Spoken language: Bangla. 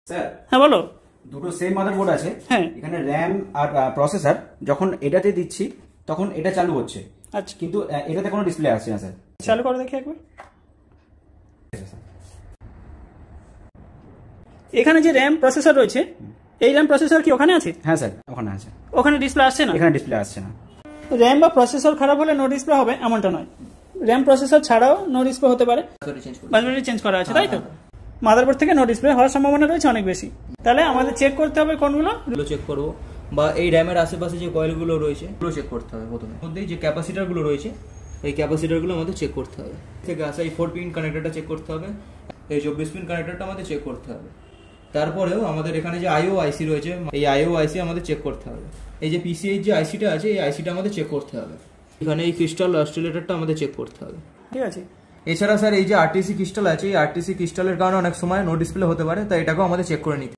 স্যার হ্যাঁ বলো। দুটো সেম মাদারবোর্ড আছে। হ্যাঁ। এখানে র্যাম আর প্রসেসর যখন এটাতে দিচ্ছি তখন এটা চালু হচ্ছে, আচ্ছা, কিন্তু এটাতে কোনো ডিসপ্লে আসছে না স্যার। চালু করে দেখি একবার। এখানে যে র্যাম প্রসেসর রয়েছে, এই র্যাম প্রসেসর কি ওখানে আছে? হ্যাঁ স্যার, ওখানে আছে। ওখানে ডিসপ্লে আসছে না? এখানে ডিসপ্লে আসছে না। র্যাম বা প্রসেসর খারাপ হলে নো ডিসপ্লে হবে এমনটা নয়, র্যাম প্রসেসর ছাড়াও নো ডিসপ্লে হতে পারে। বায়োমেট্রিক চেঞ্জ করা আছে তাই তো? মাদারবোর্ড থেকে নো ডিসপ্লে হওয়ার সম্ভাবনা রয়েছে অনেক বেশি। তাহলে আমাদের চেক করতে হবে কোনগুলো চেক করবো, বা এই র্যামের আশেপাশে যে কয়েলগুলো রয়েছে ওগুলো চেক করতে হবে। প্রথমে মধ্যেই যে ক্যাপাসিটারগুলো রয়েছে এই ক্যাপাসিটারগুলো আমাদের চেক করতে হবে। থেকে আসা এই 4 পিন কানেক্টরটা চেক করতে হবে, এই 24 পিন কানেক্টরটা আমাদের চেক করতে হবে। তারপরেও আমাদের এখানে যে আইও আইসি রয়েছে, এই আইও আইসি আমাদের চেক করতে হবে। এই যে পিসিআই যে আইসিটা আছে এই আইসিটা আমাদের চেক করতে হবে। এখানে এই ক্রিস্টাল অস্ট্রেলেটারটা আমাদের চেক করতে হবে। ঠিক আছে। এছাড়া স্যার এই যে আরটিসি ক্রিস্টাল আছে, এই আরটিসি ক্রিস্টালের কারণে অনেক সময় নো ডিসপ্লে হতে পারে, তাই এটাকেও আমাদের চেক করে নিতে হবে।